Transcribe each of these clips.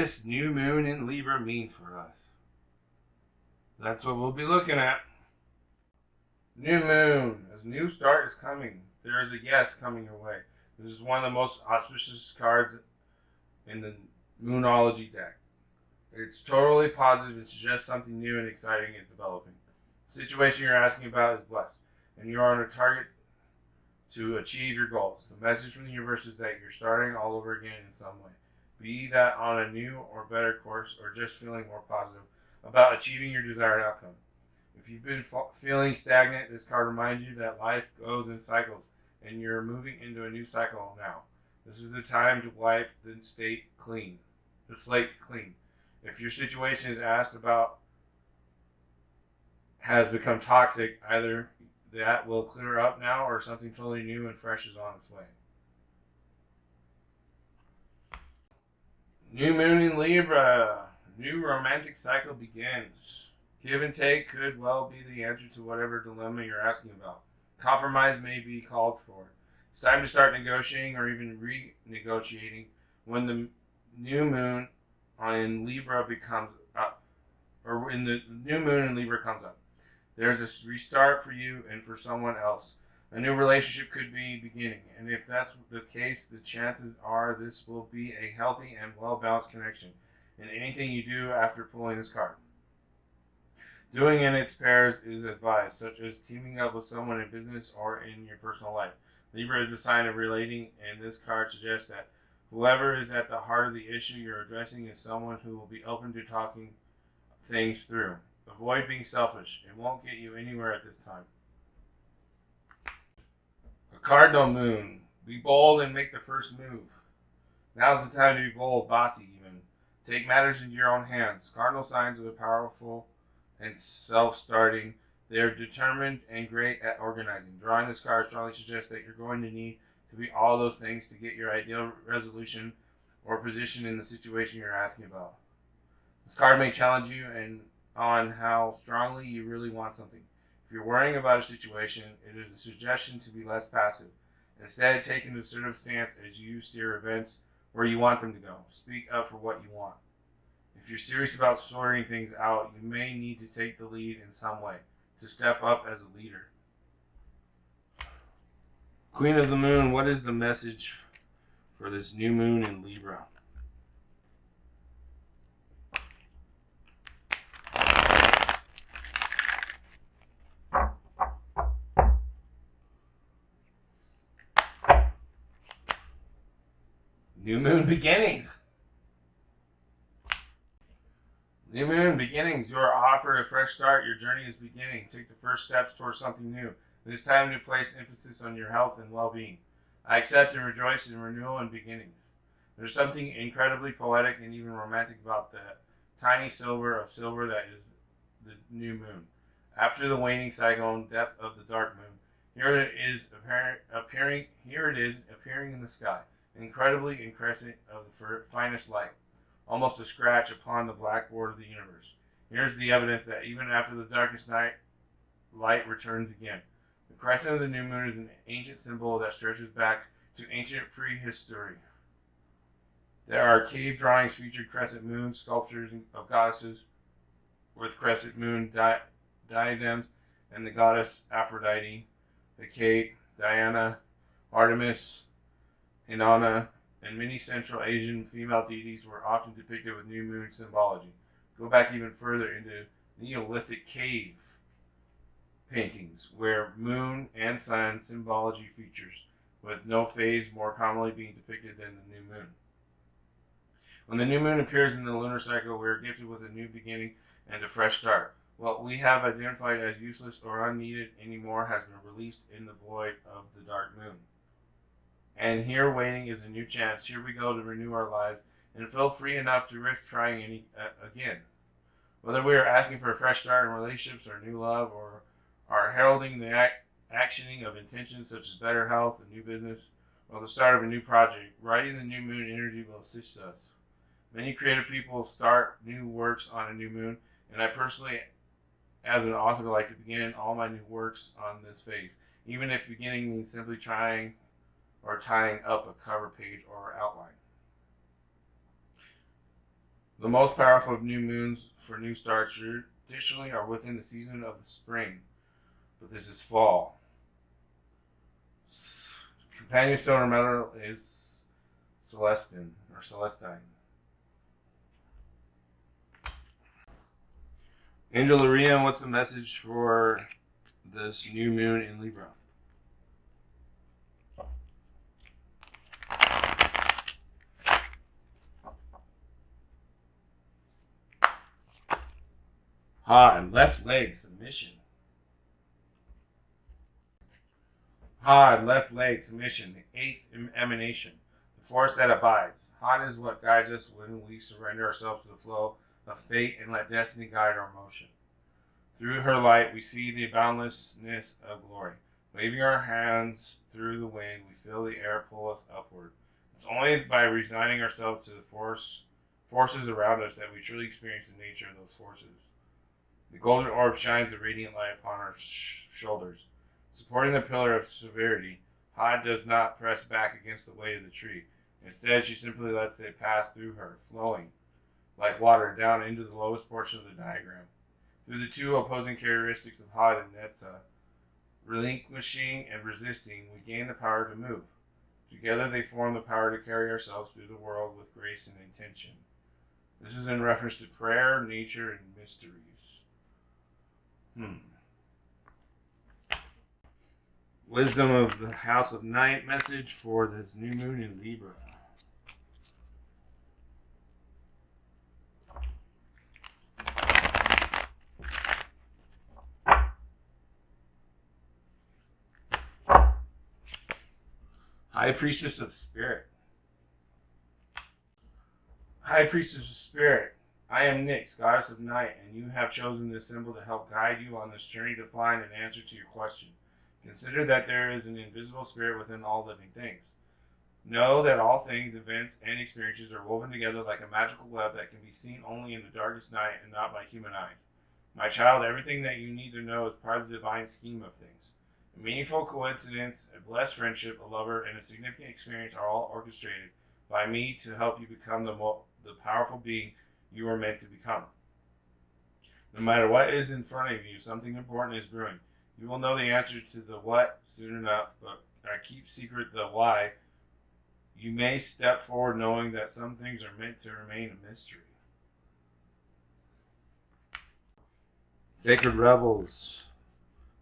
this new moon in Libra mean for us? That's what we'll be looking at. New moon. A new start is coming. There is a yes coming your way. This is one of the most auspicious cards in the Moonology deck. It's totally positive and suggests something new and exciting is developing. The situation you're asking about is blessed, and you're on a target to achieve your goals. The message from the universe is that you're starting all over again in some way. Be that on a new or better course, or just feeling more positive about achieving your desired outcome. If you've been feeling stagnant, this card reminds you that life goes in cycles, and you're moving into a new cycle now. This is the time to wipe the slate clean. If your situation is asked about has become toxic, either that will clear up now or something totally new and fresh is on its way. New moon in Libra. New romantic cycle begins. Give and take could well be the answer to whatever dilemma you're asking about. Compromise may be called for. It's time to start negotiating or even renegotiating when the new moon in Libra becomes up. Or when the new moon in Libra comes up. There's a restart for you and for someone else. A new relationship could be beginning, and if that's the case, the chances are this will be a healthy and well-balanced connection in anything you do after pulling this card. Doing in its pairs is advised, such as teaming up with someone in business or in your personal life. Libra is a sign of relating, and this card suggests that whoever is at the heart of the issue you're addressing is someone who will be open to talking things through. Avoid being selfish. It won't get you anywhere at this time. A cardinal moon. Be bold and make the first move. Now's the time to be bold, bossy even. Take matters into your own hands. Cardinal signs are powerful and self-starting. They're determined and great at organizing. Drawing this card strongly suggests that you're going to need to be all those things to get your ideal resolution or position in the situation you're asking about. This card may challenge you and on how strongly you really want something. If you're worrying about a situation, it is a suggestion to be less passive. Instead, take an assertive stance as you steer events where you want them to go. Speak up for what you want. If you're serious about sorting things out, you may need to take the lead in some way, to step up as a leader. Queen of the Moon, what is the message for this new moon in Libra? New moon beginnings. New moon beginnings. You are offered a fresh start. Your journey is beginning. Take the first steps towards something new. It is time to place emphasis on your health and well-being. I accept and rejoice in renewal and beginnings. There's something incredibly poetic and even romantic about the tiny sliver of silver that is the new moon. After the waning cycle and death of the dark moon, here it is appearing in the sky, incredibly incandescent of the finest light, almost a scratch upon the blackboard of the universe. Here's the evidence that even after the darkest night, light returns again. The crescent of the new moon is an ancient symbol that stretches back to ancient prehistory. There are cave drawings featuring crescent moon sculptures of goddesses with crescent moon diadems and the goddess Aphrodite, Hecate, Diana, Artemis, Inanna, and many Central Asian female deities were often depicted with new moon symbology. Go back even further into Neolithic cave paintings, where moon and sun symbology features, with no phase more commonly being depicted than the new moon. When the new moon appears in the lunar cycle, we are gifted with a new beginning and a fresh start. What we have identified as useless or unneeded anymore has been released in the void of the dark moon. And here waiting is a new chance. Here we go to renew our lives and feel free enough to risk trying again. Whether we are asking for a fresh start in relationships or new love, or are heralding the actioning of intentions such as better health, a new business, or the start of a new project, riding the new moon energy will assist us. Many creative people start new works on a new moon, and I personally, as an author, like to begin all my new works on this phase, even if beginning means simply trying or tying up a cover page or outline. The most powerful of new moons for new starts traditionally are within the season of the spring, but this is fall. Companion stone or metal is Celestine. Angel Maria, what's the message for this new moon in Libra? Han, left leg submission. Han, left leg submission, the eighth emanation, the force that abides. Han is what guides us when we surrender ourselves to the flow of fate and let destiny guide our motion. Through her light, we see the boundlessness of glory. Waving our hands through the wind, we feel the air pull us upward. It's only by resigning ourselves to the forces around us that we truly experience the nature of those forces. The golden orb shines a radiant light upon our shoulders. Supporting the pillar of severity, Ha does not press back against the weight of the tree. Instead, she simply lets it pass through her, flowing like water down into the lowest portion of the diagram. Through the two opposing characteristics of Had and Netza, relinquishing and resisting, we gain the power to move. Together they form the power to carry ourselves through the world with grace and intention. This is in reference to prayer, nature, and mysteries. Wisdom of the House of Night message for this new moon in Libra. High Priestess of Spirit. High Priestess of Spirit, I am Nyx, Goddess of Night, and you have chosen this symbol to help guide you on this journey to find an answer to your question. Consider that there is an invisible spirit within all living things. Know that all things, events, and experiences are woven together like a magical web that can be seen only in the darkest night and not by human eyes. My child, everything that you need to know is part of the divine scheme of things. A meaningful coincidence, a blessed friendship, a lover, and a significant experience are all orchestrated by me to help you become the powerful being you are meant to become. No matter what is in front of you, something important is brewing. You will know the answer to the what soon enough, but I keep secret the why. You may step forward knowing that some things are meant to remain a mystery. Sacred Rebels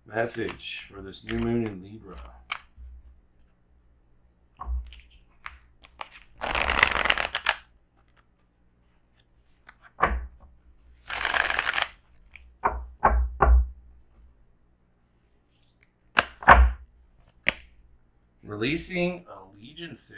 message for this new moon in Libra. Releasing allegiances.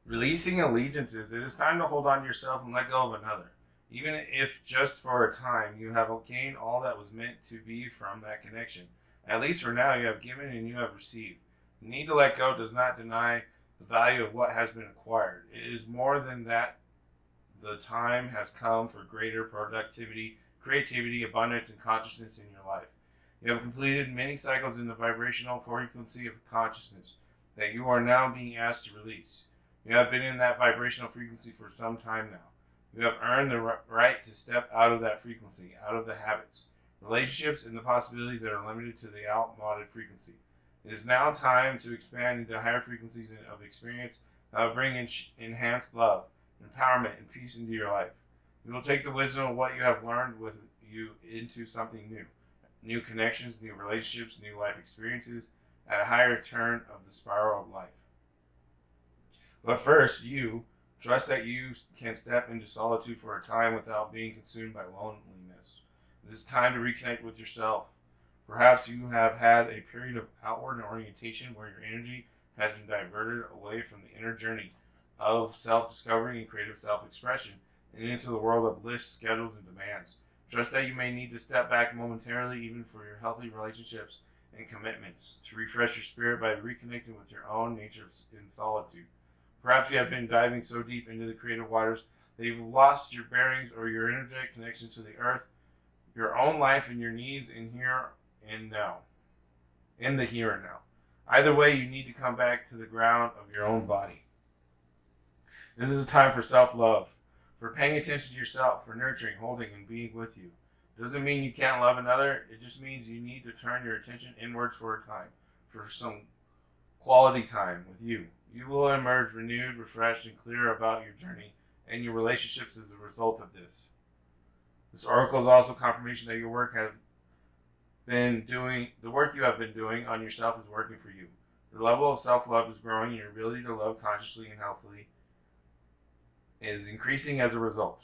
Releasing allegiances. It is time to hold on to yourself and let go of another. Even if just for a time, you have gained all that was meant to be from that connection. At least for now, you have given and you have received. The need to let go does not deny the value of what has been acquired. It is more than that. The time has come for greater productivity, creativity, abundance, and consciousness in your life. You have completed many cycles in the vibrational frequency of consciousness that you are now being asked to release. You have been in that vibrational frequency for some time now. You have earned the right to step out of that frequency, out of the habits, relationships, and the possibilities that are limited to the outmoded frequency. It is now time to expand into higher frequencies of experience that will bring enhanced love, empowerment, and peace into your life. You will take the wisdom of what you have learned with you into something new. New connections, new relationships, new life experiences at a higher turn of the spiral of life. But first, you trust that you can step into solitude for a time without being consumed by loneliness. It is time to reconnect with yourself. Perhaps you have had a period of outward orientation where your energy has been diverted away from the inner journey of self-discovery and creative self-expression and into the world of lists, schedules, and demands. Trust that you may need to step back momentarily even for your healthy relationships and commitments, to refresh your spirit by reconnecting with your own nature in solitude. Perhaps you have been diving so deep into the creative waters that you've lost your bearings or your energetic connection to the earth, your own life, and your needs in here and now. In the here and now. Either way, you need to come back to the ground of your own body. This is a time for self-love, for paying attention to yourself, for nurturing, holding, and being with you. It doesn't mean you can't love another. It just means you need to turn your attention inwards for a time, for some quality time with you. You will emerge renewed, refreshed, and clear about your journey and your relationships as a result of this. This oracle is also confirmation that your work has been doing, the work you have been doing on yourself is working for you. Your level of self-love is growing, and your ability to love consciously and healthily is increasing as a result.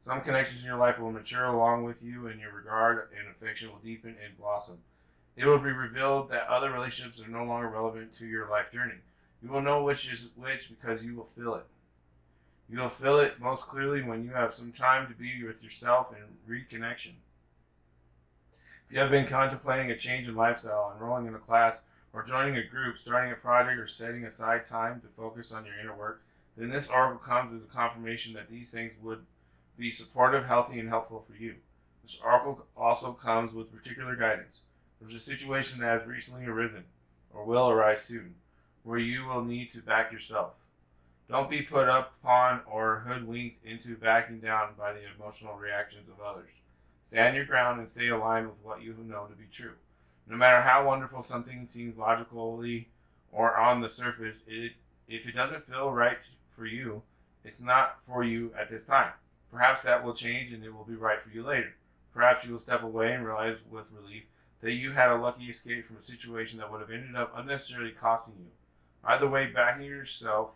Some connections in your life will mature along with you, and your regard and affection will deepen and blossom. It will be revealed that other relationships are no longer relevant to your life journey. You will know which is which because you will feel it. You will feel it most clearly when you have some time to be with yourself and reconnection. If you have been contemplating a change in lifestyle, enrolling in a class, or joining a group, starting a project, or setting aside time to focus on your inner work, then this oracle comes as a confirmation that these things would be supportive, healthy, and helpful for you. This oracle also comes with particular guidance. There's a situation that has recently arisen, or will arise soon, where you will need to back yourself. Don't be put upon or hoodwinked into backing down by the emotional reactions of others. Stand your ground and stay aligned with what you know to be true. No matter how wonderful something seems logically or on the surface, if it doesn't feel right for you, it's not for you at this time. Perhaps that will change and it will be right for you later. Perhaps you will step away and realize with relief that you had a lucky escape from a situation that would have ended up unnecessarily costing you. Either way, backing yourself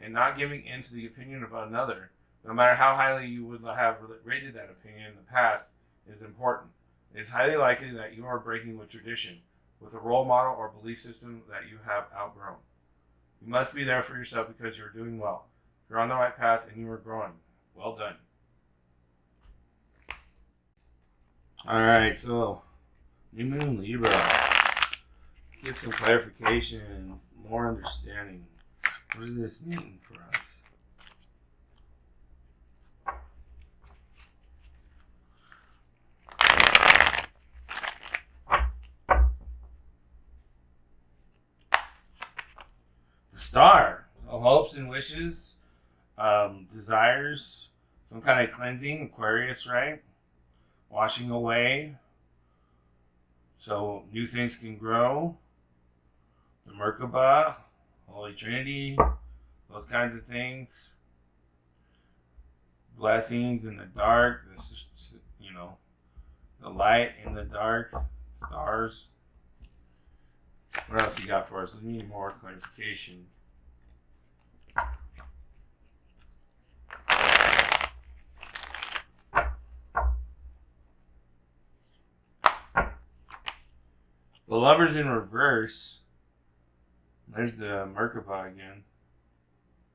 and not giving in to the opinion of another, no matter how highly you would have rated that opinion in the past, is important. It is highly likely that you are breaking with tradition, with a role model or belief system that you have outgrown. You must be there for yourself because you are doing well. You're on the right path and you are growing. Well done. Alright, so New Moon Libra. Get some clarification, more understanding. What does this mean for us? The star. So hopes and wishes, desires, some kind of cleansing, Aquarius, right? Washing away so new things can grow. The Merkaba, Holy Trinity, those kinds of things. Blessings in the dark, the light in the dark, stars. What else you got for us? We need more clarification. The Lovers in reverse. There's the Merkaba again.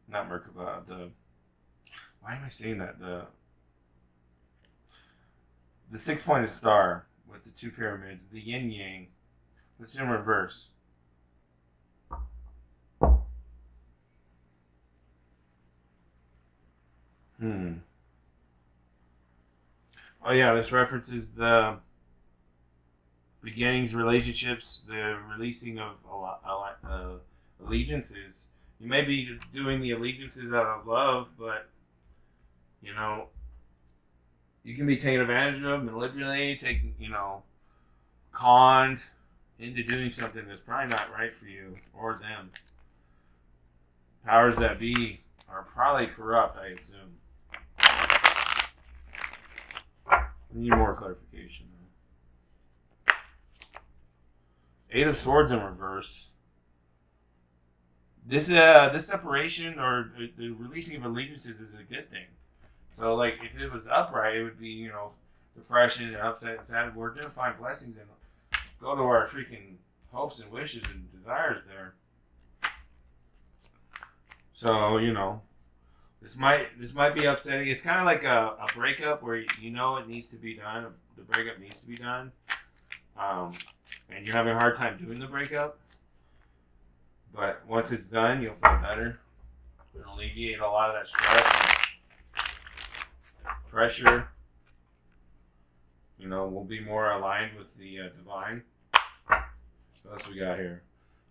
Not Merkaba, why am I saying that? The six-pointed star with the two pyramids, the yin yang. It's in reverse. Oh yeah, this references the beginnings, relationships, the releasing of allegiances. You may be doing the allegiances out of love, but you can be taken advantage of, manipulated, conned into doing something that's probably not right for you or them. Powers that be are probably corrupt, I assume. We need more clarification. Eight of Swords in reverse. This separation or the releasing of allegiances is a good thing. So, like, if it was upright, it would be, depression and upset and sad. We're going to find blessings and go to our freaking hopes and wishes and desires there. So, this might be upsetting. It's kind of like a breakup where it needs to be done. The breakup needs to be done. And you're having a hard time doing the breakup. But once it's done, you'll feel better. It'll alleviate a lot of that stress and pressure. We'll be more aligned with the divine. So that's what we got here.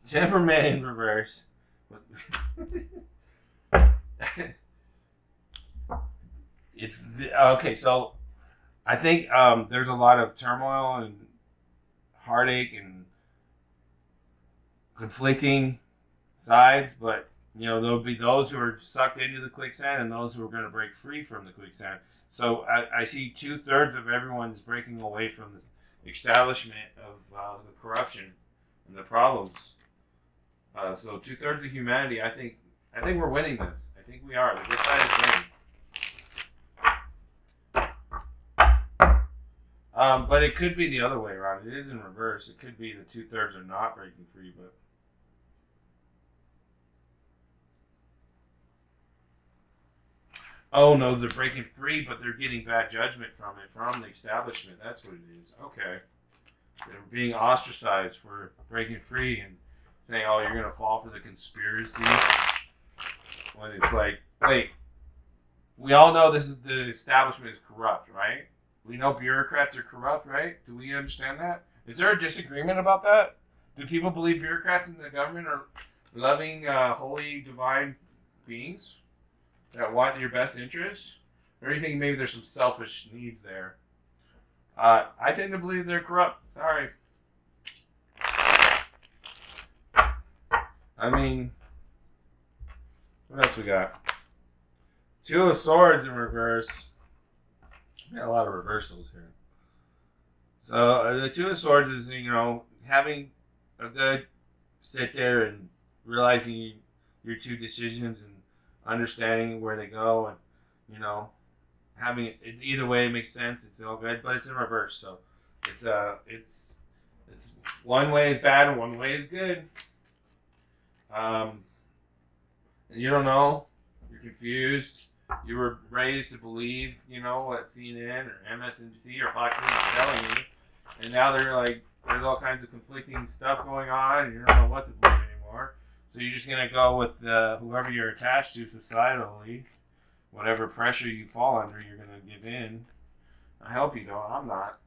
Temperament in reverse. Okay. So I think there's a lot of turmoil and heartache and conflicting sides, but there'll be those who are sucked into the quicksand and those who are going to break free from the quicksand. So I see 2/3 of everyone is breaking away from the establishment of the corruption and the problems. So 2/3 of humanity, I think we're winning this. I think we are. The good side is winning. But it could be the other way around. It is in reverse. It could be the 2/3 are not breaking free, but oh no, they're breaking free, but they're getting bad judgment from it, from the establishment. That's what it is. Okay. They're being ostracized for breaking free and saying, oh, you're going to fall for the conspiracy. When it's like, wait, we all know the establishment is corrupt, right? We know bureaucrats are corrupt, right? Do we understand that? Is there a disagreement about that? Do people believe bureaucrats in the government are loving, holy, divine beings that want your best interests? Or do you think maybe there's some selfish needs there? I tend to believe they're corrupt. Sorry. I mean, what else we got? Two of Swords in reverse. We got a lot of reversals here. So the Two of Swords is, having a good sit there and realizing your two decisions and understanding where they go, and having it either way makes sense. It's all good, but it's in reverse. So it's one way is bad and one way is good. And you don't know. You're confused. You were raised to believe, what CNN or MSNBC or Fox News is telling you, and now they're like, there's all kinds of conflicting stuff going on, and you don't know what to believe anymore. So you're just gonna go with whoever you're attached to societally, whatever pressure you fall under, you're gonna give in. I hope you don't. I'm not.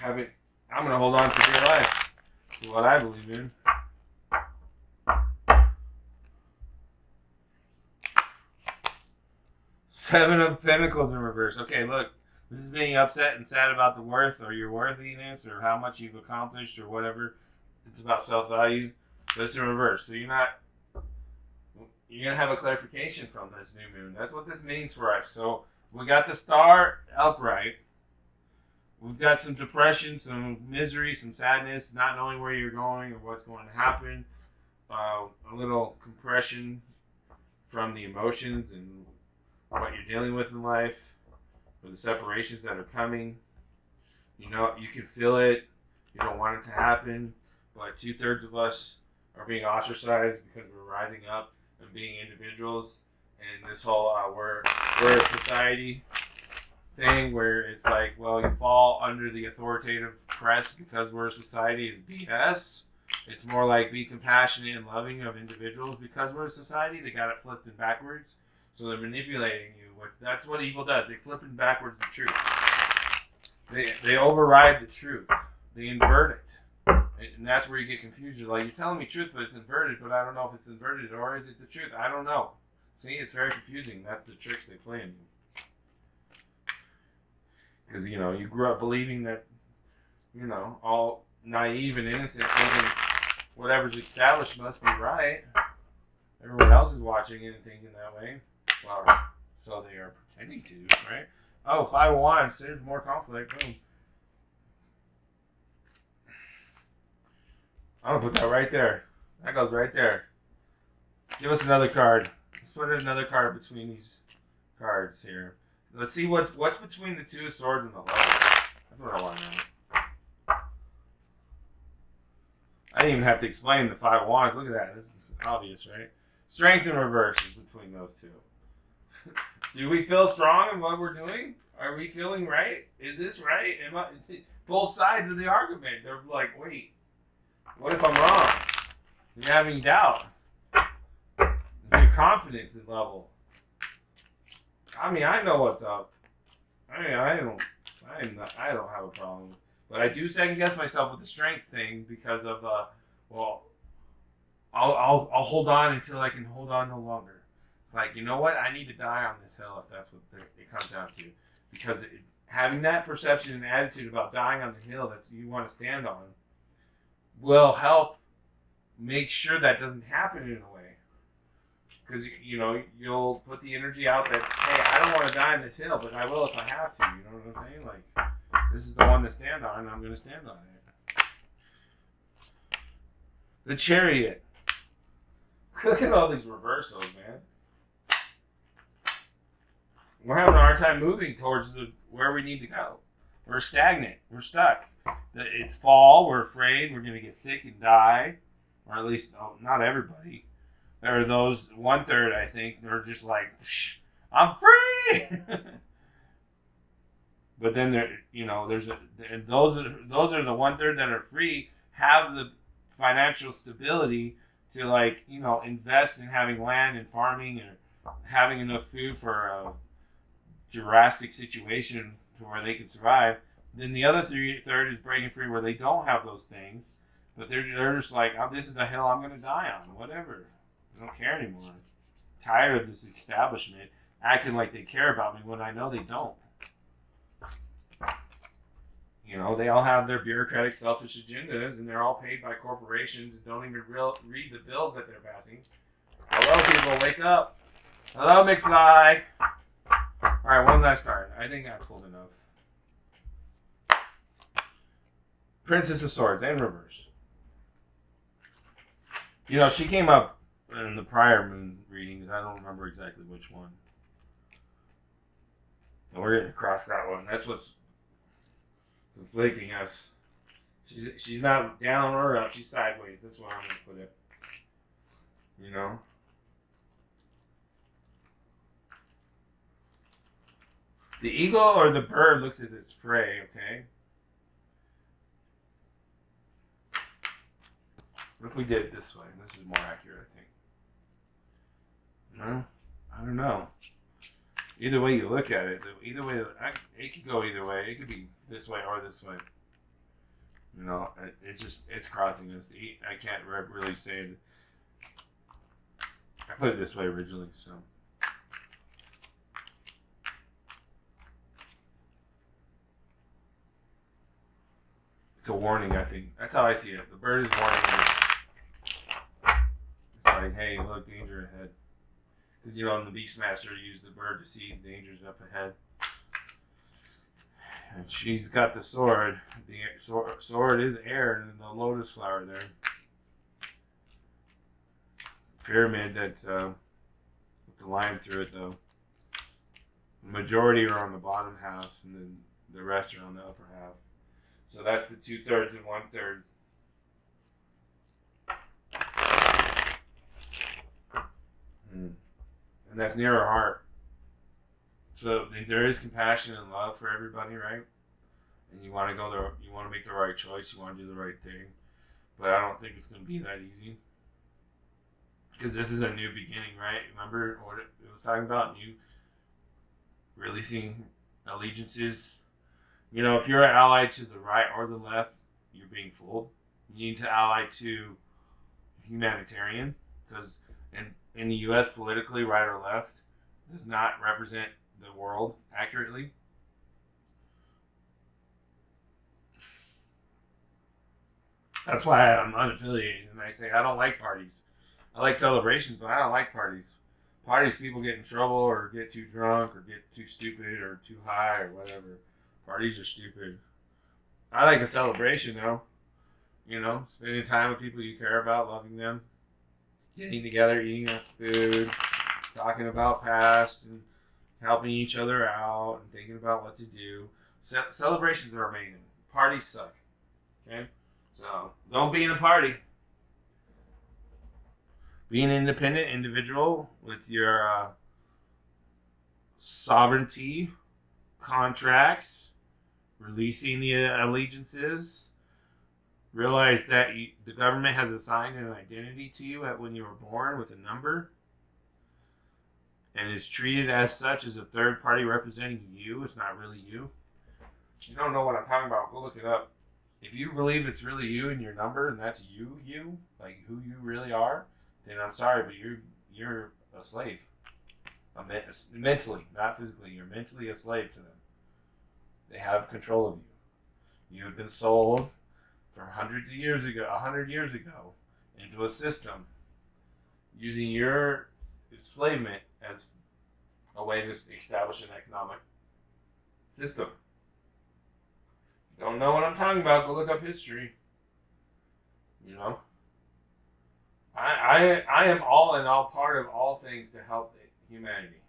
I'm gonna hold on for dear life to what I believe in. Seven of Pentacles in reverse. Okay, look, this is being upset and sad about the worth or your worthiness or how much you've accomplished or whatever. It's about self-value, but it's in reverse. So you're gonna have a clarification from this new moon. That's what this means for us. So we got the star upright. We've got some depression, some misery, some sadness, not knowing where you're going or what's going to happen. A little compression from the emotions and what you're dealing with in life, or the separations that are coming. You can feel it. You don't want it to happen, but 2/3 of us are being ostracized because we're rising up and being individuals. And this whole we're a society thing where it's like, well, you fall under the authoritative press because we're a society is BS. It's more like be compassionate and loving of individuals because we're a society. They got it flipped and backwards. So they're manipulating you. That's what evil does. They flip it backwards the truth. They override the truth. They invert it. And that's where you get confused. You're like, you're telling me truth, but it's inverted, but I don't know if it's inverted or is it the truth? I don't know. See, it's very confusing. That's the tricks they play on you. Because, you grew up believing that, all naive and innocent, thinking whatever's established must be right. Everyone else is watching it and thinking that way. Well, so they are pretending to, right? Oh, 5 of Wands. There's more conflict. Boom. I'm going to put that right there. That goes right there. Give us another card. Let's put another card between these cards here. Let's see what's between the Two of Swords and the Lovers. That's what I want to know. I didn't even have to explain the 5 of Wands. Look at that. This is obvious, right? Strength in reverse is between those two. Do we feel strong in what we're doing? Are we feeling right? Is this right? Both sides of the argument. They're like, wait, what if I'm wrong? You're having doubt. Your confidence is level. I mean, I know what's up. I don't have a problem. But I do second guess myself with the strength thing because of I'll hold on until I can hold on no longer. It's like, you know what? I need to die on this hill if that's what it comes down to. Because having that perception and attitude about dying on the hill that you want to stand on will help make sure that doesn't happen in a way. Because, you'll put the energy out that, hey, I don't want to die on this hill, but I will if I have to. You know what I'm saying? Like, this is the one to stand on, and I'm going to stand on it. The Chariot. Look at all these reversals, man. We're having a hard time moving towards where we need to go. We're stagnant. We're stuck. It's fall. We're afraid we're going to get sick and die. Or at least, not everybody. There are those 1/3, I think, they're just like, I'm free. But then those are the 1/3 that are free, have the financial stability to invest in having land and farming and having enough food for a drastic situation to where they can survive. Then the other 3/3 is breaking free where they don't have those things, but they're just like, oh, this is the hill I'm going to die on, whatever. I don't care anymore. I'm tired of this establishment acting like they care about me when I know they don't. They all have their bureaucratic, selfish agendas, and they're all paid by corporations and don't even read the bills that they're passing. Hello, people, wake up. Hello, McFly. All right, one last card. I think that's cool enough. Princess of Swords in reverse. She came up in the prior moon readings. I don't remember exactly which one. But we're getting across that one. That's what's conflicting us. She's not down or up. She's sideways. That's where I'm going to put it. The eagle or the bird looks as its prey, okay? What if we did it this way? This is more accurate, I think. No? I don't know. Either way you look at it, it could go either way. It could be this way or this way. It's crossing us. I can't really say it. I put it this way originally, so. It's a warning, I think. That's how I see it. The bird is warning me. It's like, hey, look, danger ahead. Because, in the Beastmaster, you use the bird to see dangers up ahead. And she's got the sword. The sword is air and the lotus flower there. Pyramid with the line through it, though. The majority are on the bottom half, and then the rest are on the upper half. So that's the 2/3 and 1/3. And that's near her heart. So there is compassion and love for everybody, right? And you want to go there. You want to make the right choice. You want to do the right thing. But I don't think it's going to be that easy. Because this is a new beginning, right? Remember what it was talking about? New releasing allegiances. If you're allied to the right or the left, you're being fooled. You need to ally to humanitarian, because in the U.S. politically, right or left does not represent the world accurately. That's why I'm unaffiliated, and I say I don't like parties. I like celebrations, but I don't like parties. Parties, people get in trouble or get too drunk or get too stupid or too high or whatever. Parties are stupid. I like a celebration, though. Spending time with people you care about, loving them, getting together, eating food, talking about past, and helping each other out, and thinking about what to do. Celebrations are amazing. Parties suck. Okay? So, don't be in a party. Be an independent individual with your sovereignty, contracts, releasing the allegiances. Realize that the government has assigned an identity to you when you were born with a number, and is treated as such as a third party representing you. It's not really you. If you don't know what I'm talking about, go look it up. If you believe it's really you and your number, and that's you, like who you really are, then I'm sorry, but you're a slave. Mentally, not physically. You're mentally a slave to them. They have control of you. You have been sold from hundreds of years ago, 100 years ago, into a system using your enslavement as a way to establish an economic system. Don't know what I'm talking about? Go look up history. You know, I am all in all part of all things to help humanity.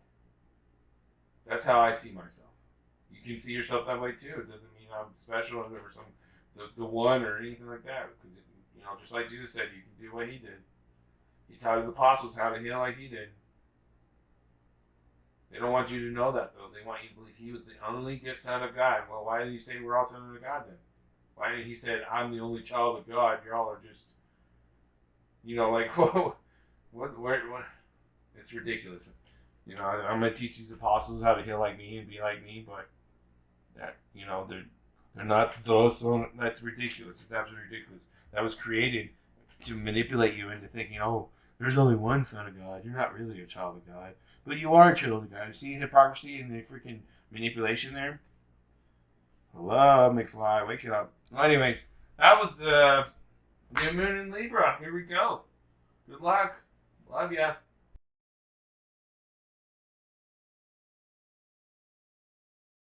That's how I see myself. You can see yourself that way too. It doesn't mean I'm special or some the one or anything like that. Because just like Jesus said, you can do what he did. He taught his apostles how to heal like he did. They don't want you to know that though. They want you to believe he was the only gift son of God. Well, why did he say we're all children of God then? Why did he say I'm the only child of God? You all are just, like whoa, what? It's ridiculous. I'm gonna teach these apostles how to heal like me and be like me, but that they're not those. So that's ridiculous. It's absolutely ridiculous. That was created to manipulate you into thinking, oh, there's only one son of God. You're not really a child of God, but you are a child of God. See the hypocrisy and the freaking manipulation there. Hello, McFly, wake it up. Well, anyways, that was the new moon in Libra. Here we go. Good luck. Love ya.